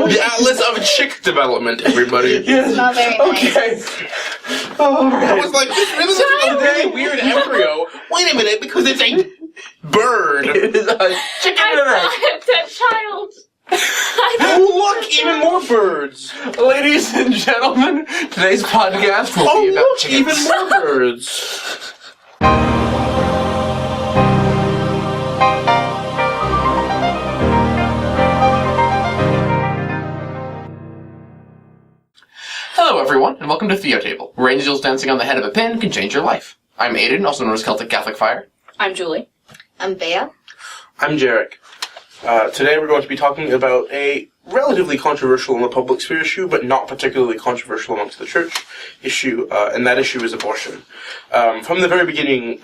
The Atlas of Chick Development, everybody. It's not very nice. Okay. Alright. I was like, this really looks like a very weird embryo. Wait a minute, because it's a bird. It is a chicken and an egg. That child. Oh, look, even more birds. Ladies and gentlemen, today's podcast will Oh, be about look, chickens. even more birds. Hello everyone, and welcome to Theo Table, where angels dancing on the head of a pin can change your life. I'm Aiden, also known as Celtic Catholic Fire. I'm Julie. I'm Bea. I'm Jarek. Today we're going to be talking about a relatively controversial in the public sphere issue, but not particularly controversial amongst the church issue, and that issue is abortion. From the very beginning,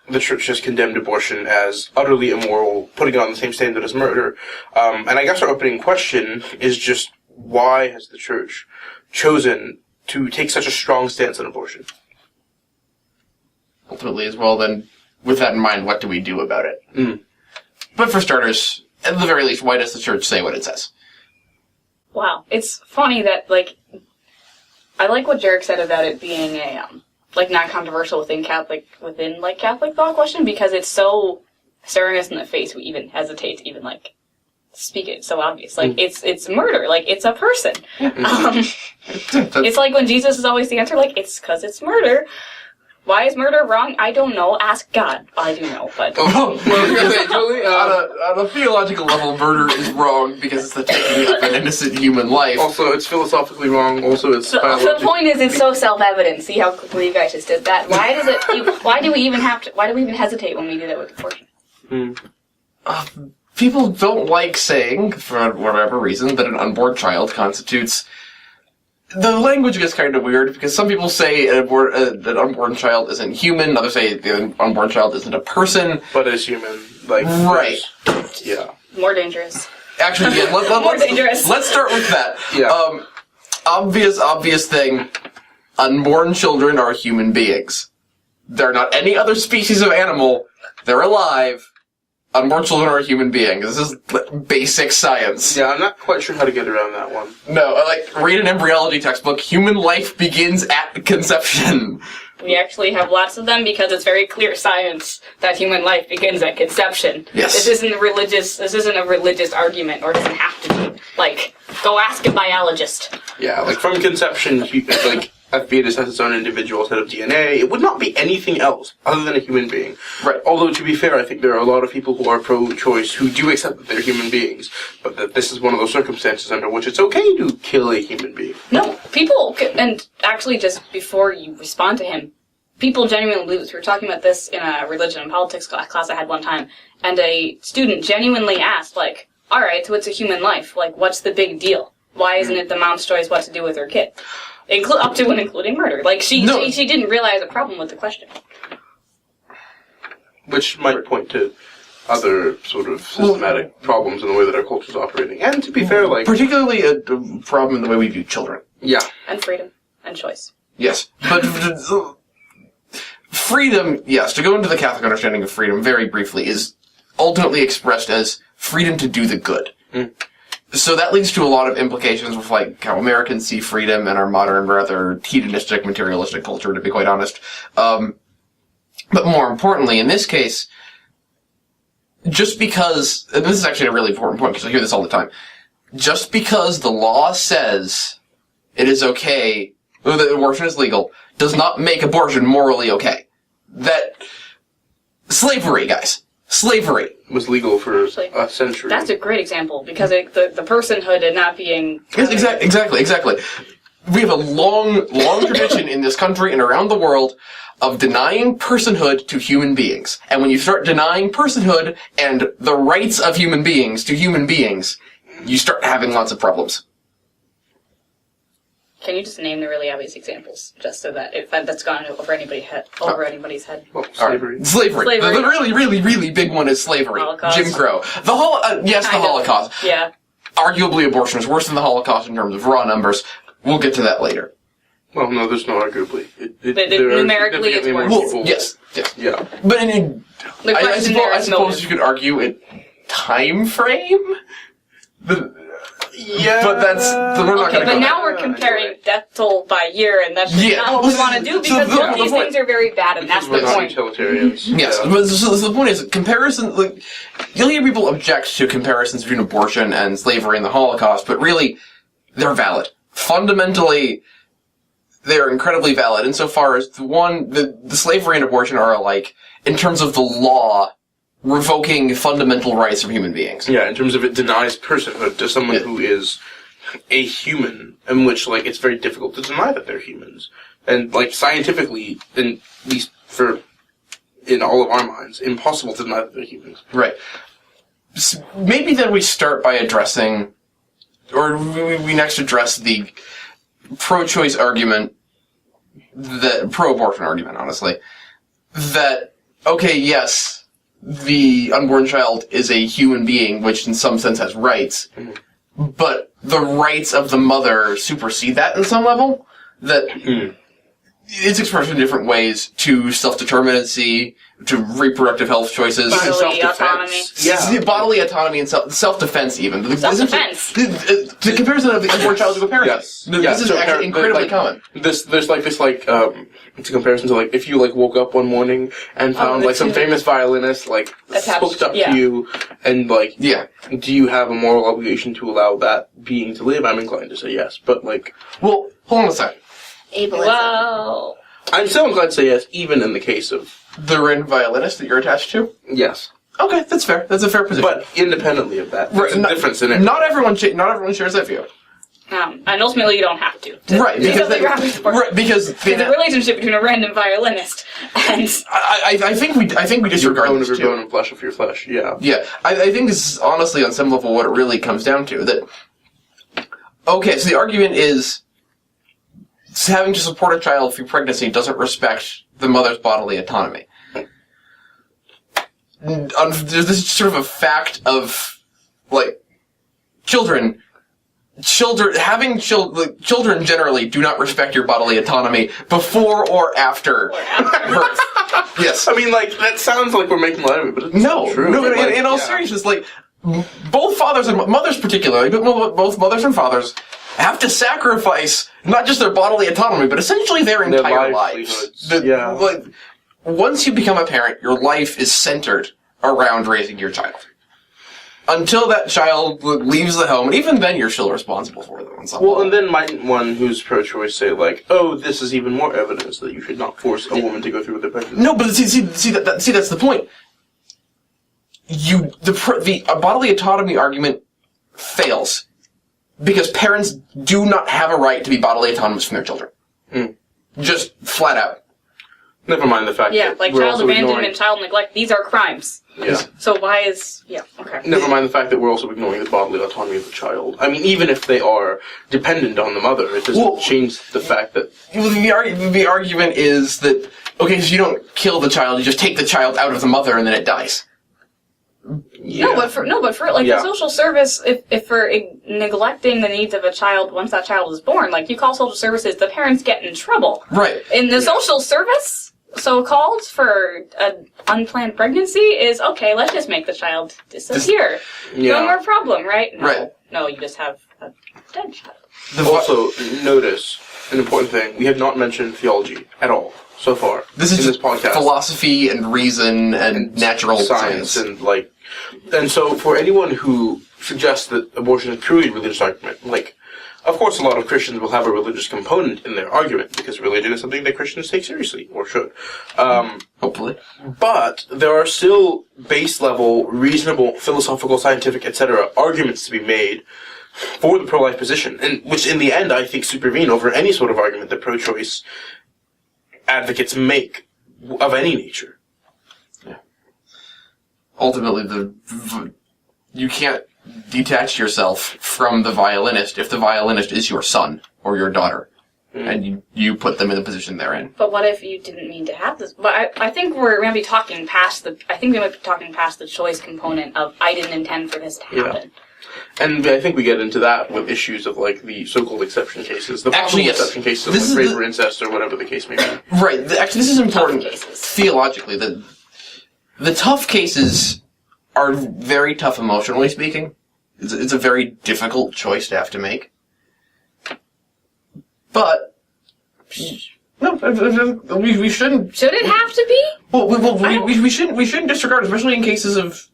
the church has condemned abortion as utterly immoral, putting it on the same standard as murder. And I guess our opening question is just, why has the church chosen to take such a strong stance on abortion? Ultimately as well, then, with that in mind, what do we do about it? But for starters, at the very least, why does the church say what it says? Wow. It's funny that, I like what Jarek said about it being a, non-controversial within Catholic thought question, because it's so staring us in the face we even hesitate to even, speak it. So obvious. It's murder. It's a person. It's like when Jesus is always the answer, it's because it's murder. Why is murder wrong? I don't know. Ask God. I do know, but... Well, Julie, on a theological level, murder is wrong because it's the taking of an innocent human life. Also, it's philosophically wrong. Also, it's the point is, it's so self-evident. See how quickly you guys just did that? Why do we even hesitate when we do that with abortion? People don't like saying, for whatever reason, that an unborn child constitutes... The language gets kind of weird, because some people say an unborn child isn't human, others say the unborn child isn't a person. But is human. Right. Yeah. More dangerous. Actually, yeah, dangerous. Let's start with that. Yeah. Obvious thing. Unborn children are human beings. They're not any other species of animal. They're alive. Unborn children are human beings. This is basic science. Yeah, I'm not quite sure how to get around that one. No, read an embryology textbook. Human life begins at conception. We actually have lots of them because it's very clear science that human life begins at conception. Yes. This isn't a religious argument, or doesn't have to be. Go ask a biologist. Yeah, from conception, a fetus has its own individual set of DNA. It would not be anything else other than a human being. Right. Although, to be fair, I think there are a lot of people who are pro-choice who do accept that they're human beings, but that this is one of those circumstances under which it's okay to kill a human being. No, people, and actually just before you respond to him, people genuinely believe this. We were talking about this in a religion and politics class I had one time, and a student genuinely asked, alright, so it's a human life. What's the big deal? Why isn't it the mom's choice what to do with her kid? Up to and including murder. She didn't realize a problem with the question. Which might point to other sort of systematic problems in the way that our culture's operating. And to be fair, particularly a problem in the way we view children. Yeah. And freedom. And choice. Yes. But freedom, yes, to go into the Catholic understanding of freedom very briefly, is ultimately expressed as freedom to do the good. So that leads to a lot of implications with, how Americans see freedom in our modern, rather hedonistic, materialistic culture, to be quite honest. But more importantly, in this case, just because, and this is actually a really important point, because I hear this all the time, just because the law says it is okay, or that abortion is legal, does not make abortion morally okay. Slavery, guys. Slavery was legal for a century. That's a great example, because the personhood and not being... Yes, exactly. We have a long tradition in this country and around the world of denying personhood to human beings. And when you start denying personhood and the rights of human beings to human beings, you start having lots of problems. Can you just name the really obvious examples, just so that that's gone over anybody's head? Well, slavery. Right. Slavery. The really, really, really big one is slavery. Holocaust. Jim Crow. The Holocaust. Yeah. Arguably, abortion is worse than the Holocaust in terms of raw numbers. We'll get to that later. Well, no, there's no arguably. Numerically, it's worse. Well, yes. Yeah. But I suppose you could argue it time frame. Yeah. But we're not Okay, going to but go now there. we're comparing death toll by year, and that's just Yeah. not what we want to do, because So both these point- things are very bad, and that's We're the not point. utilitarians. Yes, Yeah. but so the point is, comparison, like, you'll hear people object to comparisons between abortion and slavery and the Holocaust, but really, they're valid. Fundamentally, they're incredibly valid insofar as, the slavery and abortion are alike in terms of the law revoking fundamental rights from human beings. Yeah, in terms of it denies personhood to someone who is a human, in which, like, it's very difficult to deny that they're humans. And, like, scientifically, at least in all of our minds, impossible to deny that they're humans. Right. Maybe then we start by addressing, or we next address the pro-choice argument, the pro-abortion argument, honestly, that, okay, yes, the unborn child is a human being, which in some sense has rights, but the rights of the mother supersede that in some level, that it's expressed in different ways, to self-determinacy, to reproductive health choices. Bodily Self-defense. autonomy. Yeah, bodily autonomy and self-defense even. Self-defense. The comparison of the unborn child to a parent. Yes. This is actually incredibly common. There's it's a comparison to, like, if you, like, woke up one morning and found, like, some famous violinist, like, Attached, hooked up yeah. to you, and, like, Yeah. do you have a moral obligation to allow that being to live? I'm inclined to say yes, but, like, Well, hold on a second. Ableism. Well, I'm still inclined to say yes, even in the case of The random violinist that you're attached to? yes. Okay, that's fair. That's a fair position. But independently of that, there's a difference in it. Not everyone shares that view. and ultimately you don't have to. Right, because There's a relationship between a random violinist and I think we disregard Bone this of your too. bone and flesh of your flesh. Yeah. Yeah, I think this is honestly on some level what it really comes down to. That okay, so the argument is having to support a child through pregnancy doesn't respect the mother's bodily autonomy. There's this sort of a fact of, like, children generally do not respect your bodily autonomy before or after birth. Yes. I mean, like, that sounds like we're making light of it, but it's No, not true. no. Like, In all seriousness, like, both fathers and mothers, particularly, but both mothers and fathers have to sacrifice not just their bodily autonomy, but essentially their entire lives. livelihoods. Yeah. Like, once you become a parent, your life is centered around raising your child. Until that child leaves the home, and even then you're still responsible for them. On some Well, level. and then might one who's pro-choice say, like, oh, this is even more evidence that you should not force a woman to go through with their pregnancy. No, but see, that's the point. The bodily autonomy argument fails because parents do not have a right to be bodily autonomous from their children. Just flat out. Never mind the fact that like we're child also abandonment, ignoring... child neglect, these are crimes. Yeah. So why is okay. Never mind the fact that we're also ignoring the bodily autonomy of the child. I mean, even if they are dependent on the mother, it doesn't change the fact that... Well, the argument is that, okay, so you don't kill the child, you just take the child out of the mother and then it dies. Yeah. No, but for the social service, if for neglecting the needs of a child once that child is born, like you call social services, the parents get in trouble. Right. In the social service, so-called, for an unplanned pregnancy is, okay, let's just make the child disappear. No more problem, right? No, Right. No, you just have a dead child. Also, notice an important thing. We have not mentioned theology at all so far. This is in just this podcast. philosophy and reason and natural science. And so for anyone who suggests that abortion is purely a religious argument, like, of course a lot of Christians will have a religious component in their argument, because religion is something that Christians take seriously, or should. Hopefully. But there are still base-level, reasonable, philosophical, scientific, etc. arguments to be made for the pro-life position, and which in the end I think supervene over any sort of argument that pro-choice advocates make of any nature. Ultimately, you can't detach yourself from the violinist if the violinist is your son or your daughter, and you put them in the position they're in. But what if you didn't mean to have this? But I think we're going to be talking past the choice component of I didn't intend for this to happen. And I think we get into that with issues of, like, the so-called exception cases. The Actually, yes. exception cases of, This like, is rape or incest or whatever the case may be. Right. Actually, this is important Tough cases. theologically. The tough cases are very tough emotionally speaking, It's a very difficult choice to have to make. But no, we shouldn't. Should it have to be? Well, we shouldn't disregard, especially in cases of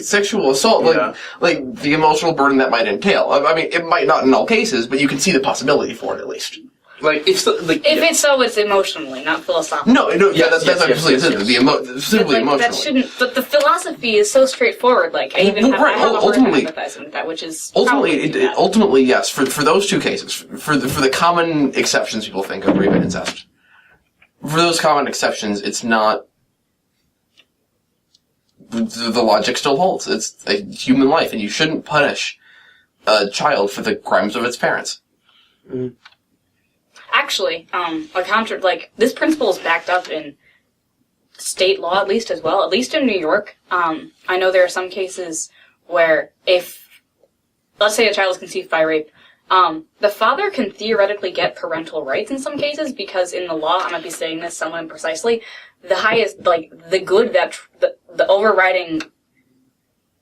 sexual assault, like the emotional burden that might entail. I mean, it might not in all cases, but you can see the possibility for it at least. Like if It's so, it's emotionally, not philosophically. No, that's absolutely it. Simply emotionally. That shouldn't. But the philosophy is so straightforward. Like I even have, I have a hard time empathizing with that, which is ultimately yes. For those two cases, for the common exceptions people think of rape and incest, for those common exceptions, it's not. The logic still holds. It's a human life, and you shouldn't punish a child for the crimes of its parents. Mm. Actually, this principle is backed up in state law, at least as well. At least in New York, I know there are some cases where if, let's say, a child is conceived by rape, the father can theoretically get parental rights in some cases because in the law, I might be saying this somewhat imprecisely, the highest, the good that the overriding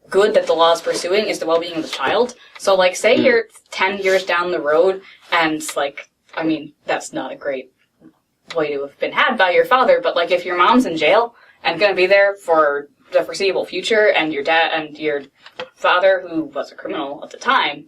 good that the law is pursuing is the well-being of the child. So, say you're 10 years down the road and that's not a great way to have been had by your father, but if your mom's in jail and going to be there for the foreseeable future and your dad and your father, who was a criminal at the time,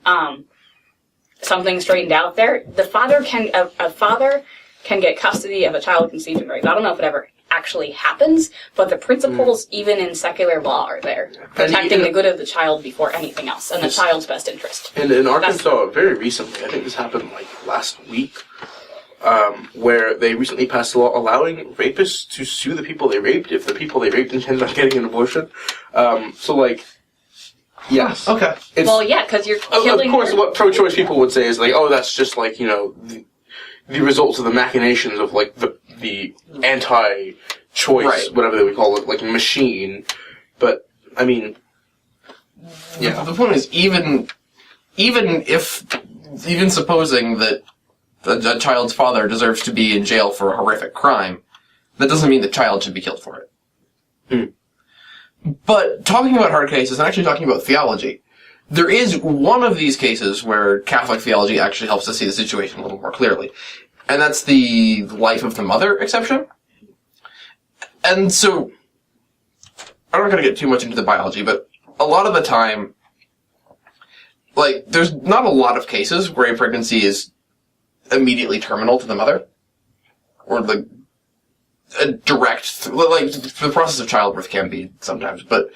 something straightened out there, a father can get custody of a child conceived in rape. I don't know if it ever actually happens, but the principles, even in secular law, are there, protecting the good of the child before anything else, and the child's best interest. And in Arkansas, very recently, I think this happened last week, where they recently passed a law allowing rapists to sue the people they raped if the people they raped intended on getting an abortion. Yes. Okay. Because you're killing. Of course, what pro-choice people would say is that's just the results of the machinations of the anti-choice, whatever they would call it, machine. But I mean, the point is, even supposing that a child's father deserves to be in jail for a horrific crime, that doesn't mean the child should be killed for it. But talking about hard cases and actually talking about theology, there is one of these cases where Catholic theology actually helps us see the situation a little more clearly. And that's the life of the mother exception. And so, I'm not going to get too much into the biology, but a lot of the time, there's not a lot of cases where a pregnancy is immediately terminal to the mother. Or, a direct, the process of childbirth can be sometimes, but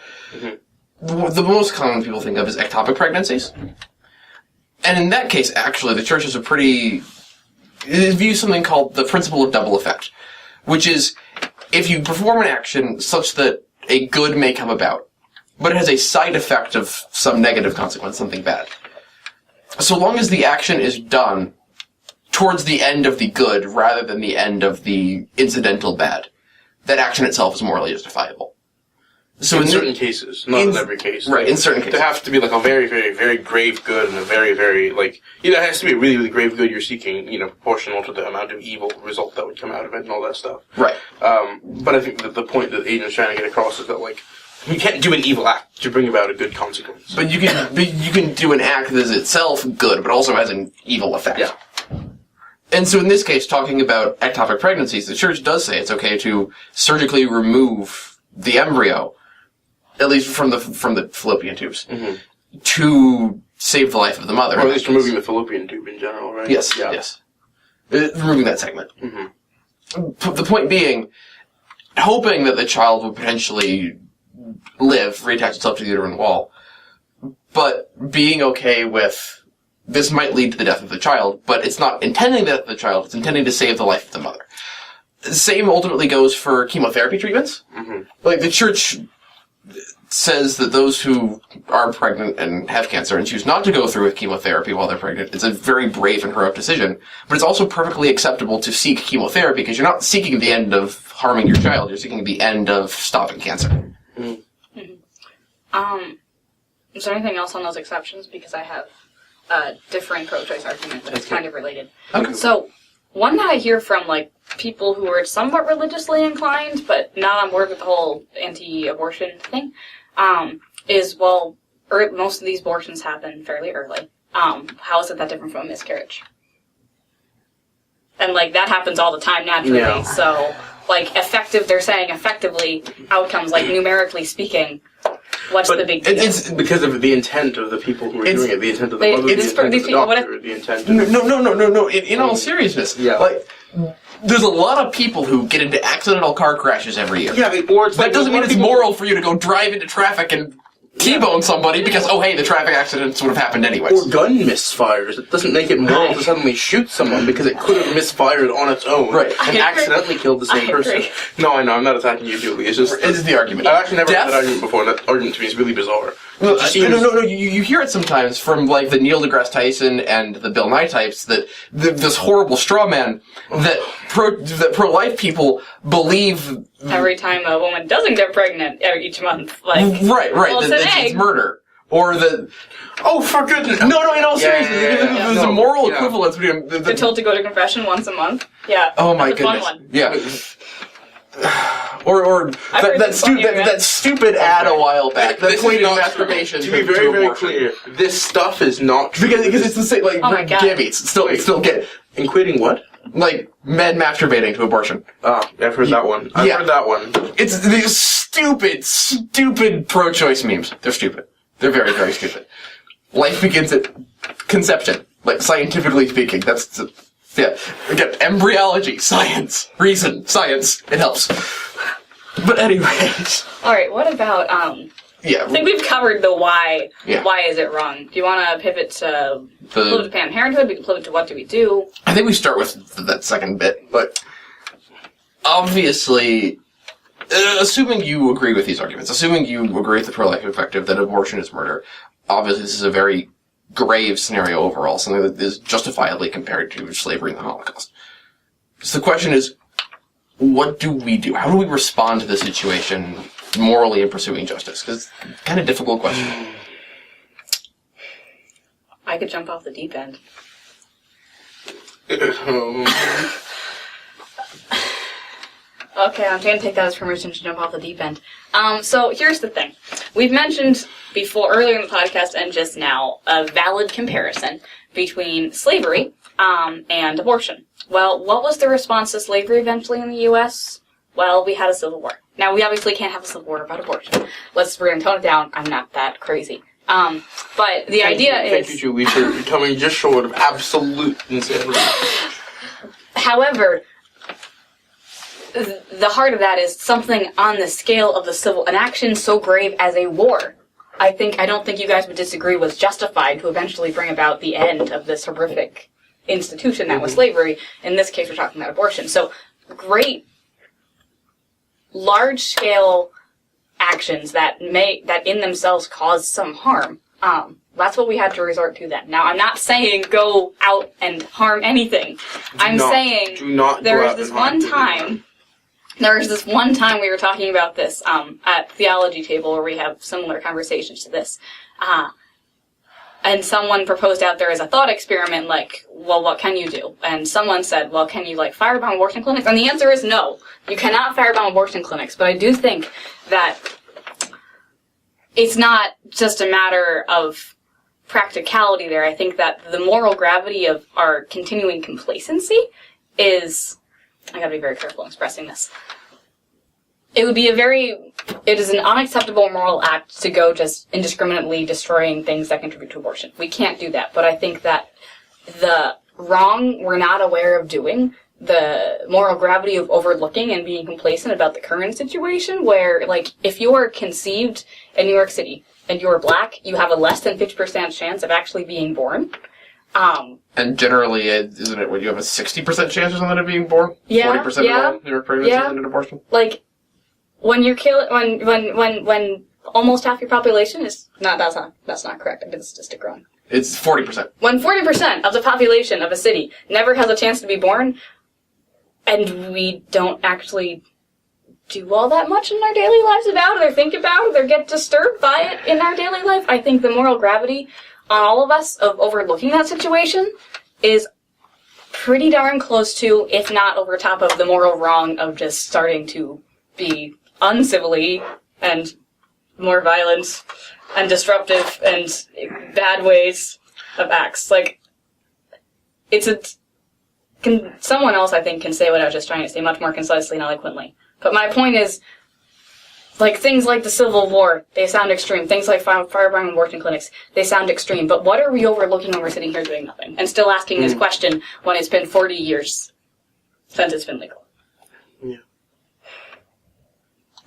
the most common people think of is ectopic pregnancies. And in that case, actually, the church is it views something called the principle of double effect, which is if you perform an action such that a good may come about, but it has a side effect of some negative consequence, something bad. So long as the action is done towards the end of the good rather than the end of the incidental bad, that action itself is morally justifiable. So in certain cases, not in every case. Right, in certain cases. There has to be a very, very, very grave good and a very, very, it has to be a really, really grave good you're seeking, proportional to the amount of evil result that would come out of it and all that stuff. Right. But I think that the point that Aiden's trying to get across is that, you can't do an evil act to bring about a good consequence. But you can do an act that is itself good, but also has an evil effect. Yeah. And so in this case, talking about ectopic pregnancies, the church does say it's okay to surgically remove the embryo, at least from the fallopian tubes, to save the life of the mother. Or at least removing the fallopian tube in general, right? Yes, yes. Removing that segment. The point being, hoping that the child would potentially live, reattach itself to the uterine wall, but being okay with this might lead to the death of the child, but it's not intending the death of the child, it's intending to save the life of the mother. The same ultimately goes for chemotherapy treatments. The church says that those who are pregnant and have cancer and choose not to go through with chemotherapy while they're pregnant, it's a very brave and heroic decision, but it's also perfectly acceptable to seek chemotherapy because you're not seeking the end of harming your child, you're seeking the end of stopping cancer. Is there anything else on those exceptions? Because I have a differing pro-choice argument that's kind of related. Okay. So, one that I hear from, people who are somewhat religiously inclined, but not on board with the whole anti-abortion thing, is, most of these abortions happen fairly early. How is it that different from a miscarriage? And, like, that happens all the time naturally, Yeah. so, like, they're saying effectively outcomes, like, numerically speaking, what's the big deal? It's because of the intent of the people who are doing it, the intent of the mother, the it's intent of these the people- what doctor, the intent No. In all seriousness, Yeah. like, there's a lot of people who get into accidental car crashes every year. Yeah, or it's That like... doesn't mean a lot it's of people- moral for you to go drive into traffic and T-bone somebody because, oh hey, the traffic accidents would have happened anyways. Or gun misfires. It doesn't make it moral to suddenly shoot someone because it could have misfired on its own Right. and I agree. accidentally killed the same I person. agree. No, I know, I'm not attacking you, Julie. It's just... This is the argument. I've actually never Death- heard that argument before, and that argument to me is really bizarre. Well, It just seems- no. You hear it sometimes from like the Neil deGrasse Tyson and the Bill Nye types that this horrible straw man that pro-life people believe. Every time a woman doesn't get pregnant each month, like, Right. well, it's that an it's egg. murder. Or the... Oh, for goodness! No, in all Yeah, seriousness, yeah. there's a No, moral yeah. equivalence between... They're told to go to confession once a month. Yeah. Oh my that's a fun goodness. one. Yeah. Or heard that some funny that stupid ad a while back that This is pointed not- masturbation To be very, very abortion. clear, this stuff is not true. Because it's the same, like, Oh my God. gametes. It's still gay. Including what? Like, men masturbating to abortion. Ah, I've heard that one. I've heard that one. It's these stupid pro-choice memes. They're stupid. They're very, very stupid. Life begins at conception. Like, scientifically speaking. Yeah. Again, embryology, science, reason, science. It helps. But anyways. Alright, what about, Yeah. I think we've covered the why. Yeah. Why is it wrong? Do you want to pivot to The- Planned Parenthood? We can pivot to what do we do? I think we start with that second bit, but obviously, assuming you agree with these arguments, assuming you agree with the pro-life perspective that abortion is murder, obviously this is a very grave scenario overall, something that is justifiably compared to slavery and the Holocaust. So the question is, what do we do? How do we respond to the situation morally in pursuing justice? Because it's kind of a difficult question. I could jump off the deep end. Okay, I'm going to take that as permission to jump off the deep end. So here's the thing. We've mentioned earlier in the podcast and just now, a valid comparison between slavery and abortion. Well, what was the response to slavery eventually in the U.S.? Well, we had a civil war. Now, we obviously can't have a civil war about abortion. We're going to tone it down. I'm not that crazy. But the idea is... Thank you, Julie, for coming just short of absolute insanity. However, the heart of that is something on the scale of an action so grave as a war. I don't think you guys would disagree was justified to eventually bring about the end of this horrific institution that was slavery. In this case, we're talking about abortion. So, great, large-scale actions that in themselves cause some harm. That's what we had to resort to then. Now, I'm not saying go out and harm anything. I'm saying do not there go was out this and harm one time. There was this one time we were talking about this at Theology Table where we have similar conversations to this. And someone proposed out there as a thought experiment, like, well, what can you do? And someone said, well, can you, like, firebomb abortion clinics? And the answer is no. You cannot firebomb abortion clinics. But I do think that it's not just a matter of practicality there. I think that the moral gravity of our continuing complacency is... I gotta be very careful in expressing this. It is an unacceptable moral act to go just indiscriminately destroying things that contribute to abortion. We can't do that, but I think that the wrong we're not aware of doing, the moral gravity of overlooking and being complacent about the current situation where, like, if you are conceived in New York City and you're black, you have a less than 50% chance of actually being born. And generally, isn't it when you have a 60% chance or something of being born? Yeah, 40% of all New York pregnancies end in abortion? Like, when you're when almost half your population is that's not correct. I did the statistic wrong. It's 40%. When 40% of the population of a city never has a chance to be born, and we don't actually do all that much in our daily lives about it, or think about it, or get disturbed by it in our daily life, I think the moral gravity on all of us of overlooking that situation is pretty darn close to, if not over top of, the moral wrong of just starting to be uncivilly and more violent and disruptive and bad ways of acts. Like, someone else, I think, can say what I was just trying to say much more concisely and eloquently. But my point is, like, things like the Civil War, they sound extreme. Things like firebombing abortion clinics, they sound extreme. But what are we overlooking when we're sitting here doing nothing? And still asking this question when it's been 40 years since it's been legal. Yeah.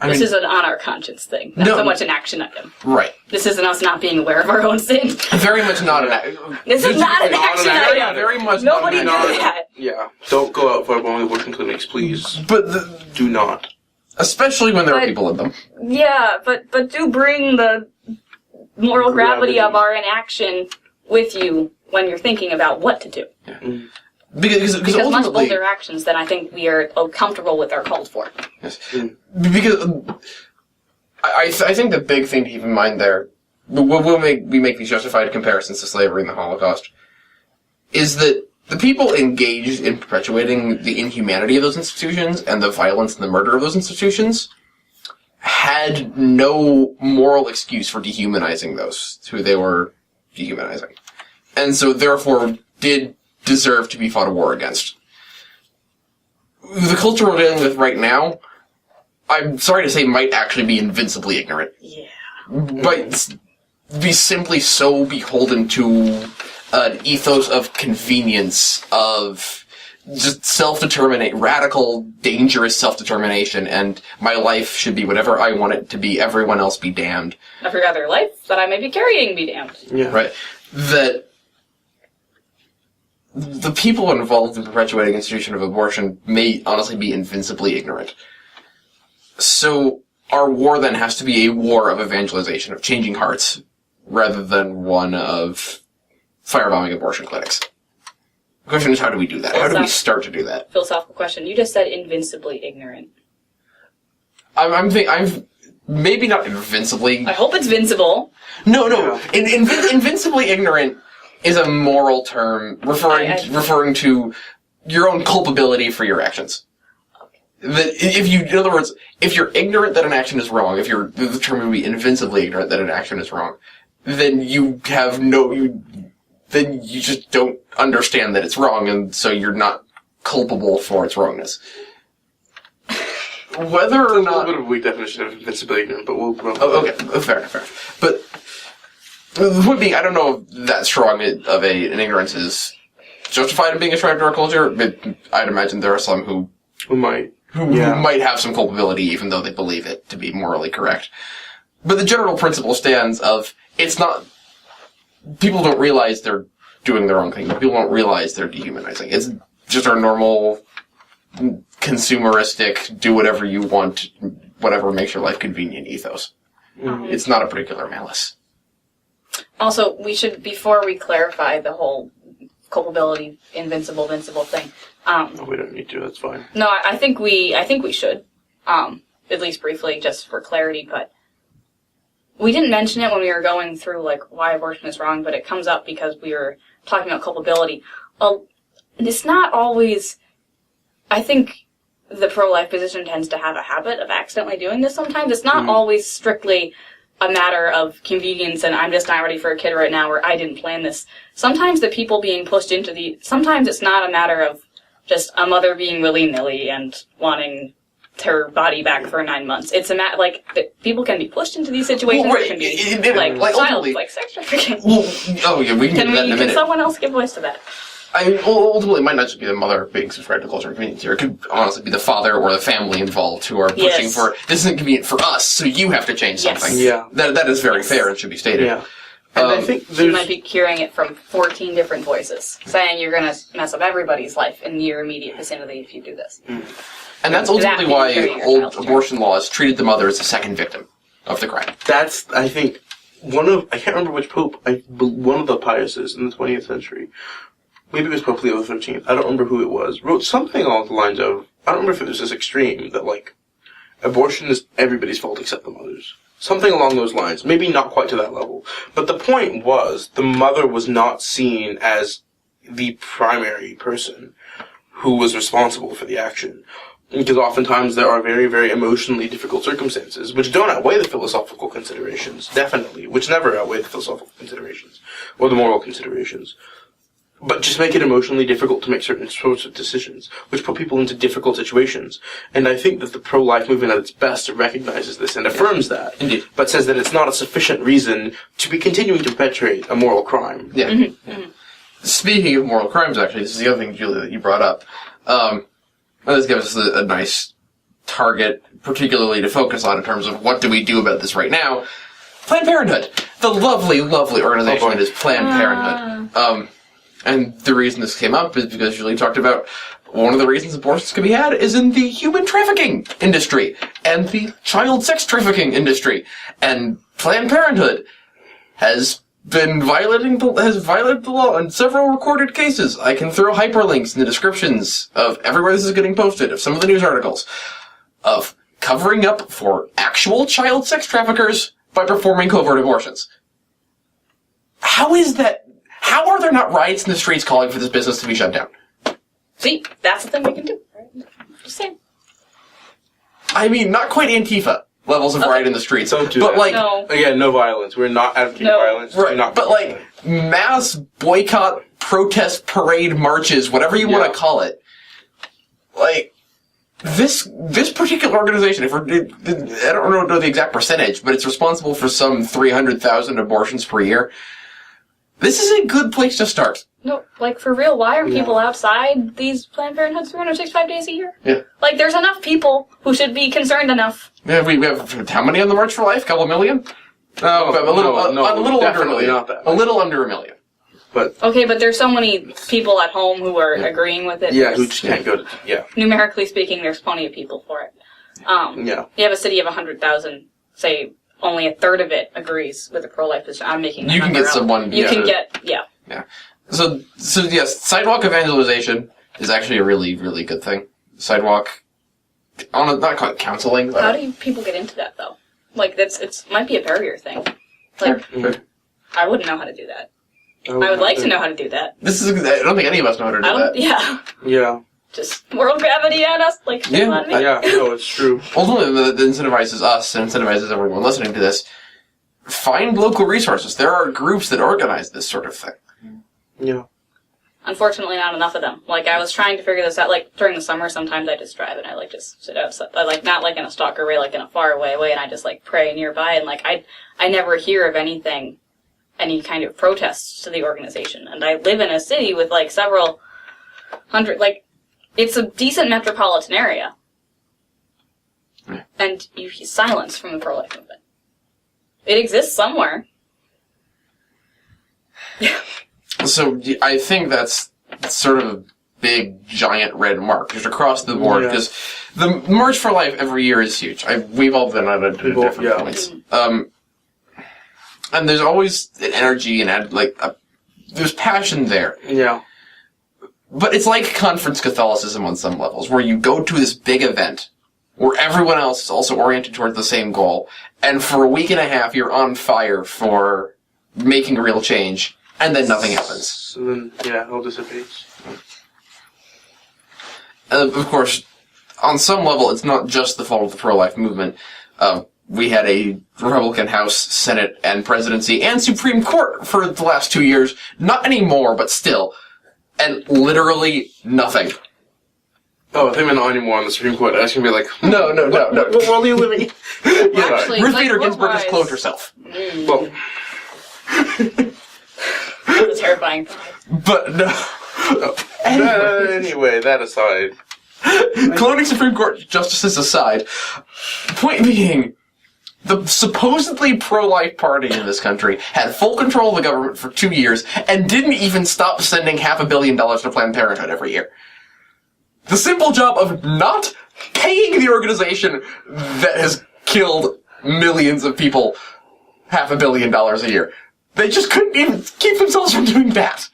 This is an on our conscience thing, not so much an action item. Right. This isn't us not being aware of our own sin. Very much not an action. This is not an action item. Very much Nobody not did that. Yeah. Don't go out firebombing abortion clinics, please. But do not. Especially when there are people in them. Yeah, but do bring the moral gravity of our inaction with you when you're thinking about what to do. Yeah. Because much bolder actions than I think we are comfortable with are called for. Yes. Because I think the big thing to keep in mind there, we make these justified comparisons to slavery and the Holocaust, is that the people engaged in perpetuating the inhumanity of those institutions and the violence and the murder of those institutions had no moral excuse for dehumanizing those who they were dehumanizing. And so therefore did deserve to be fought a war against. The culture we're dealing with right now, I'm sorry to say, might actually be invincibly ignorant. Yeah. Might be simply so beholden to an ethos of convenience, of just radical, dangerous self-determination, and my life should be whatever I want it to be, everyone else be damned. Every other life that I may be carrying be damned. Yeah. Right. That the people involved in perpetuating the institution of abortion may honestly be invincibly ignorant. So our war then has to be a war of evangelization, of changing hearts, rather than one of firebombing abortion clinics. The question is, how do we do that? How do we start to do that? Philosophical question. You just said invincibly ignorant. I'm maybe not invincibly. I hope it's vincible. No. Invincibly ignorant is a moral term referring to your own culpability for your actions. Okay. That in other words, if you're ignorant that an action is wrong, the term would be invincibly ignorant that an action is wrong, then you just don't understand that it's wrong, and so you're not culpable for its wrongness. Whether or not... A little bit of a weak definition of invincibly ignorant, but we'll... okay, fair enough. But the point being, I don't know if that strong of an ignorance is justified in being ascribed to our culture, but I'd imagine there are some who might have some culpability even though they believe it to be morally correct. But the general principle stands of, it's not... People don't realize they're doing the wrong thing. People don't realize they're dehumanizing. It's just our normal, consumeristic, do whatever you want, whatever makes your life convenient ethos. Mm-hmm. It's not a particular malice. Also, we should, before we clarify the whole culpability, vincible thing. No, we don't need to. That's fine. No, I think we should, at least briefly, just for clarity. But we didn't mention it when we were going through like why abortion is wrong, but it comes up because we were talking about culpability. It's not always. I think the pro-life position tends to have a habit of accidentally doing this sometimes. It's not always strictly a matter of convenience and I'm just not ready for a kid right now or I didn't plan this. Sometimes the people being pushed into sometimes it's not a matter of just a mother being willy-nilly and wanting her body back for 9 months. It's a matter, people can be pushed into these situations. Well, right. It can be, child, sex trafficking. Well, oh yeah, we can get to that in a minute. Can someone else give voice to that? I mean, ultimately, it might not just be the mother being subscribed to culture and convenience here. It could honestly be the father or the family involved who are pushing for, this isn't convenient for us, so you have to change something. Yeah. That is very fair and should be stated. Yeah. And I think you might be hearing it from 14 different voices, saying you're going to mess up everybody's life in your immediate vicinity if you do this. And that's ultimately why old abortion laws treated the mother as a second victim of the crime. That's, I think, I can't remember which pope, one of the Piuses in the 20th century, maybe it was Pope Leo XIII, I don't remember who it was, wrote something along the lines of, I don't remember if it was this extreme, that, abortion is everybody's fault except the mother's. Something along those lines. Maybe not quite to that level. But the point was, the mother was not seen as the primary person who was responsible for the action. Because oftentimes there are very, very emotionally difficult circumstances, which don't outweigh the philosophical considerations, definitely, which never outweigh the philosophical considerations, or the moral considerations. But just make it emotionally difficult to make certain sorts of decisions, which put people into difficult situations. And I think that the pro-life movement at its best recognizes this and affirms that, Indeed. but says that it's not a sufficient reason to be continuing to perpetrate a moral crime. Yeah. Mm-hmm. Speaking of moral crimes, actually, this is the other thing, Julia, that you brought up. This gives us a nice target, particularly to focus on in terms of what do we do about this right now. Planned Parenthood. The lovely, lovely organization that is Planned Parenthood. And the reason this came up is because Julie talked about one of the reasons abortions can be had is in the human trafficking industry and the child sex trafficking industry. And Planned Parenthood has violated the law in several recorded cases. I can throw hyperlinks in the descriptions of everywhere this is getting posted, of some of the news articles, of covering up for actual child sex traffickers by performing covert abortions. How is that? How are there not riots in the streets calling for this business to be shut down? See, that's the thing we can do. Just saying. I mean, not quite Antifa levels of riot in the streets, Don't do but that. like, No. Again, no violence. We're not advocating No. violence. right? Do not But like, mass boycott, protest, parade, marches, whatever you want Yeah. to call it. Like, this particular organization, I don't know the exact percentage, but it's responsible for some 300,000 abortions per year. This is a good place to start. No, like, for real, why aren't people outside these Planned Parenthoods 365 days a year? Yeah. Like, there's enough people who should be concerned enough. Yeah, we have how many on the March for Life? A couple million? No, a little under a definitely million. not that A little under a million. But Okay, but there's so many people at home who are agreeing with it. yeah, who There's- just can't go to numerically speaking, there's plenty of people for it. yeah. You have a city of 100,000, say, only a third of it agrees with the pro-life position. I'm making that You can number get up. someone. You yeah. can get, yeah. Yeah. So yes, sidewalk evangelization is actually a really, really good thing. Sidewalk, not quite counseling. But How do people get into that, though? Like, it might be a barrier thing. Like, Sure. I wouldn't know how to do that. I would like to know how to do that. I don't think any of us know how to do I don't, that. yeah. Yeah. Just moral gravity on us, like, Yeah, on me. Yeah, no, it's true. Ultimately, that incentivizes us and incentivizes everyone listening to this. Find local resources. There are groups that organize this sort of thing. Yeah. Unfortunately, not enough of them. Like, I was trying to figure this out, like, during the summer, sometimes I just drive and I, like, just sit outside, like, not, like, in a stalker way, like, in a faraway way, and I just, like, pray nearby, and, like, I never hear of anything, any kind of protests to the organization, and I live in a city with, like, several hundred, like, it's a decent metropolitan area. And you hear silence from the pro-life movement. It exists somewhere. So I think that's sort of a big, giant red mark just across the board, Yeah. because the March for Life every year is huge. We've all been at different yeah. points. And there's always an energy and there's passion there. Yeah. But it's like conference Catholicism on some levels, where you go to this big event where everyone else is also oriented towards the same goal, and for a week and a half you're on fire for making real change, and then nothing happens. So then, yeah, it all dissipates. Of course, on some level, it's not just the fault of the pro-life movement. We had a Republican House, Senate, and presidency, and Supreme Court for the last 2 years. Not anymore, but still. And literally nothing. Oh, I think we're not anymore on the Supreme Court. I was gonna be like, No. what world are you living in? Yeah. Actually, Ruth like, Bader Ginsburg has work-wise- cloned herself. Well, That's a terrifying thought. But no. anyway, that aside. Cloning Supreme Court justices aside, point being, the supposedly pro-life party in this country had full control of the government for 2 years and didn't even stop sending $500 million to Planned Parenthood every year. The simple job of not paying the organization that has killed millions of people $500 million a year. They just couldn't even keep themselves from doing that.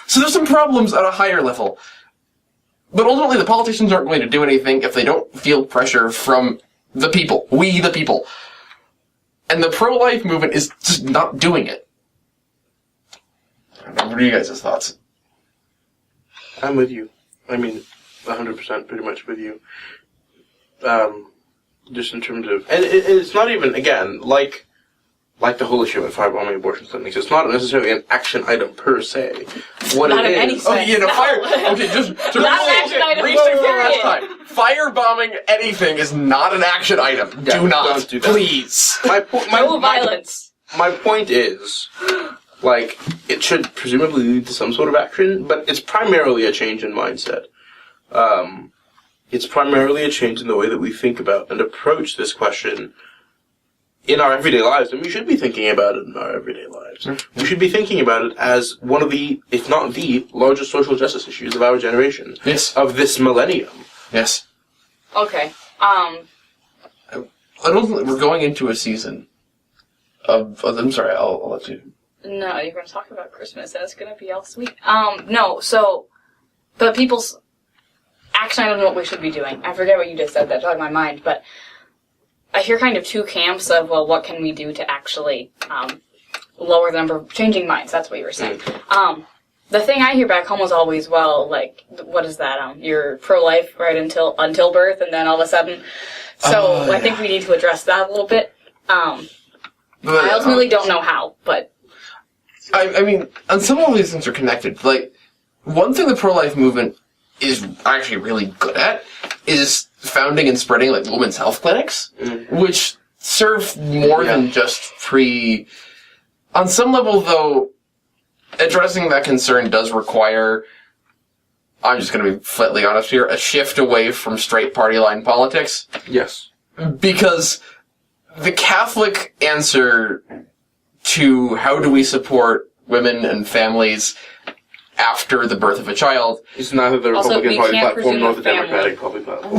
So there's some problems at a higher level. But ultimately, the politicians aren't going to do anything if they don't feel pressure from the people. We, the people. And the pro-life movement is just not doing it. I don't know, what are you guys' thoughts? I'm with you. I mean, 100% pretty much with you. Just in terms of, and it's not even, again, like the whole issue with firebombing abortion clinics, it's not necessarily an action item per se. What Not it in any is, sense. Okay, just to Not an action item, restate for the period. last time. Firebombing anything is not an action item. Yeah, do not, don't do that. please. No violence. My point is, like, it should presumably lead to some sort of action, but it's primarily a change in mindset. It's primarily a change in the way that we think about and approach this question in our everyday lives, and we should be thinking about it in our everyday lives. We should be thinking about it as one of the, if not the, largest social justice issues of our generation. Yes. Of this millennium. Yes. Okay. I don't think we're going into a season of I'm sorry, I'll let you. No, you're going to talk about Christmas. That's going to be all sweet. No, so, but people's action items, what we should be doing. I forget what you just said. That jogged my mind, but I hear kind of two camps of, well, what can we do to actually lower the number of changing minds? That's what you were saying. The thing I hear back home was always, well, like, what is that? You're pro-life right until birth, and then all of a sudden. So I think we need to address that a little bit. I ultimately don't know how, but I mean, on some of these things are connected. Like, one thing the pro-life movement is actually really good at is founding and spreading, like, women's health clinics, which serve more than just On some level, though, addressing that concern does require, I'm just going to be flatly honest here, a shift away from straight party line politics. Yes. Because the Catholic answer to how do we support women and families after the birth of a child It's neither the Also, Republican we Party can't platform nor the presume a Democratic Party platform.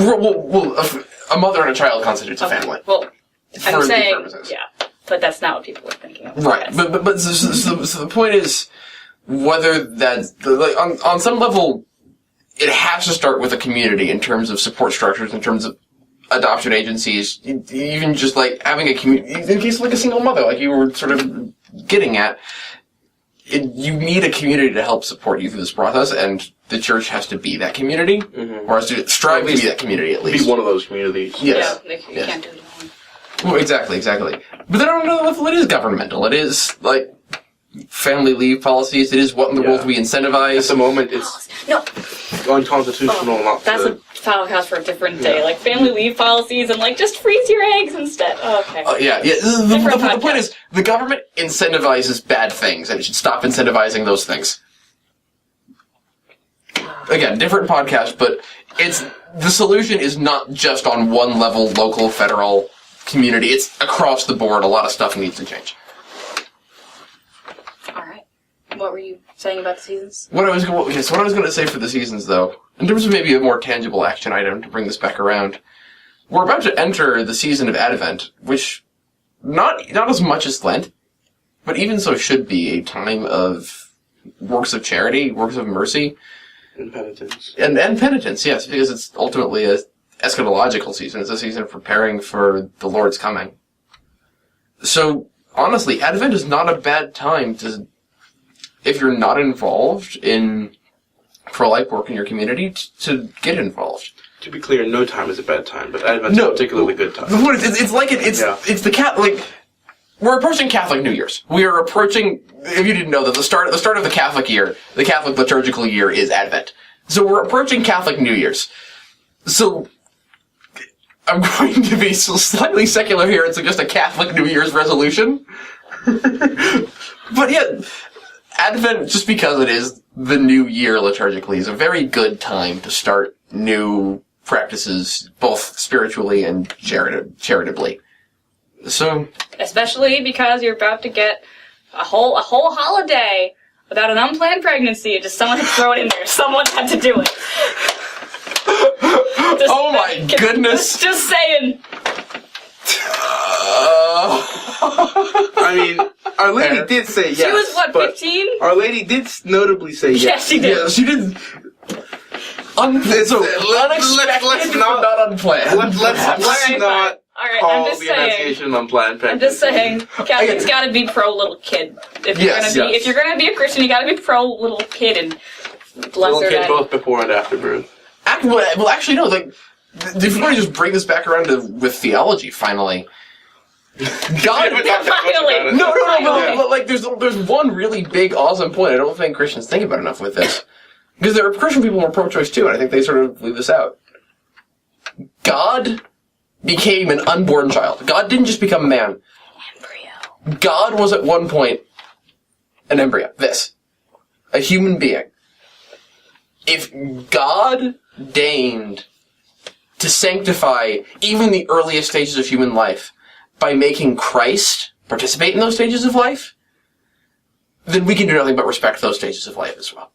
well, a mother and a child constitutes a family. Well, For I'm the saying, purposes. yeah, but that's not what people are thinking of. Right, Yes. but so the point is whether that's like on some level, it has to start with a community in terms of support structures, in terms of adoption agencies, even just like having a community. In case of like a single mother, like you were sort of getting at, you need a community to help support you through this process, and the church has to be that community, or has to strive to be that community at least. Be one of those communities. Yes. Yeah, you can't do it alone. Well, exactly. But then on another level, it is governmental. It is, like, family leave policies. It is what in the world we At incentivize. the moment, it's No, unconstitutional not that's to... a podcast for a different day. Like family leave policies and like just freeze your eggs instead. Oh, okay. Yeah. The point is, the government incentivizes bad things, and it should stop incentivizing those things. Again, different podcast, but the solution is not just on one level, local, federal, community. It's across the board. A lot of stuff needs to change. All right. What were you saying about the seasons? What I was going to say for the seasons, though, in terms of maybe a more tangible action item to bring this back around, we're about to enter the season of Advent, which not as much as Lent, but even so should be a time of works of charity, works of mercy, And penitence. and penitence. Yes, because it's ultimately a eschatological season. It's a season of preparing for the Lord's coming. So honestly, Advent is not a bad time to, if you're not involved in pro-life work in your community, to get involved. To be clear, no time is a bad time, but Advent's a particularly good time. It's the Catholic. We're approaching Catholic New Year's. We are approaching. If you didn't know that the start of the Catholic year, the Catholic liturgical year is Advent. So we're approaching Catholic New Year's. So I'm going to be slightly secular here and suggest a Catholic New Year's resolution. But yeah, Advent, just because it is the new year liturgically, is a very good time to start new practices, both spiritually and charitably. So, Especially because you're about to get a whole holiday without an unplanned pregnancy. Just someone had to throw it in there. Someone had to do it. oh my goodness! Just saying. I mean, Our Lady did say yes. She was what, but 15? Our Lady did notably say yes. Yes, she did. Yeah, she did. Unexpected, let's not unplanned. Let's not All right, I'm call just the saying. Annunciation unplanned pregnancy. I'm just saying, Catholics gotta be pro little kid. If you're gonna be a Christian, you gotta be pro little kid and Little lesser kid than. both before and after birth. Well, actually, no. Like, if you want to just bring this back around with theology, finally. God, Finally. no, but like, there's one really big, awesome point I don't think Christians think about enough with this. Because there are Christian people who are pro-choice too, and I think they sort of leave this out. God became an unborn child. God didn't just become a man. Embryo. God was at one point an embryo. A human being. If God deigned to sanctify even the earliest stages of human life by making Christ participate in those stages of life, then we can do nothing but respect those stages of life as well.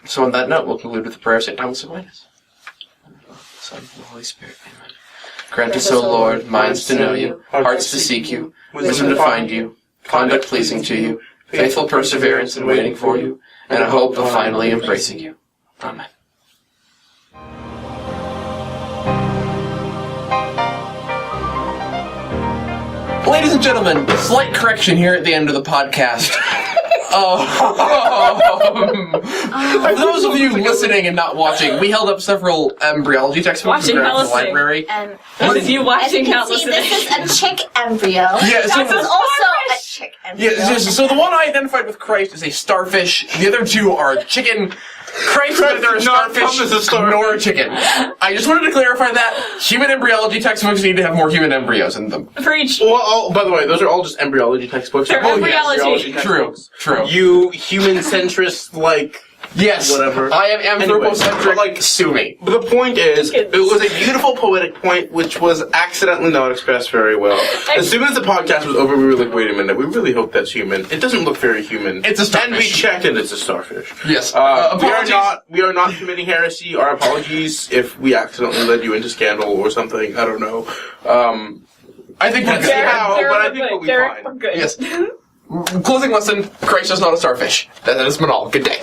So on that note, we'll conclude with the prayer of St. Thomas Aquinas. Son, and the Holy Spirit. Amen. Grant us, O Lord, minds to know you, hearts to seek you, wisdom to find you, conduct pleasing to you, faithful perseverance in waiting for you, and a hope of finally embracing you. Amen. Ladies and gentlemen, slight correction here at the end of the podcast. For those of you listening and not watching, we held up several embryology textbooks Watching, from not the listening. library. And Those of you as watching, you not can see, listening. this is a chick embryo. Yeah, so, This is also a chick embryo. so the one I identified with Christ is a starfish. The other two are chicken. Christ is neither a starfish nor a chicken. I just wanted to clarify that. Human embryology textbooks need to have more human embryos in them. Preach. Well, by the way, those are all just embryology textbooks. They're embryology. True. You human centrist, like, Yes. whatever. I am anthropocentric. Anyway, like, sue me. But the point is, it was a beautiful poetic point which was accidentally not expressed very well. As soon as the podcast was over, we were like, wait a minute, we really hope that's human. It doesn't look very human. It's a starfish. And we checked and it's a starfish. Yes. We are not committing heresy. Our apologies if we accidentally led you into scandal or something. I don't know. I think we're good. But I think we'll be fine. We're good. Yes. Closing lesson, Christ is not a starfish. That is Manal. Good day.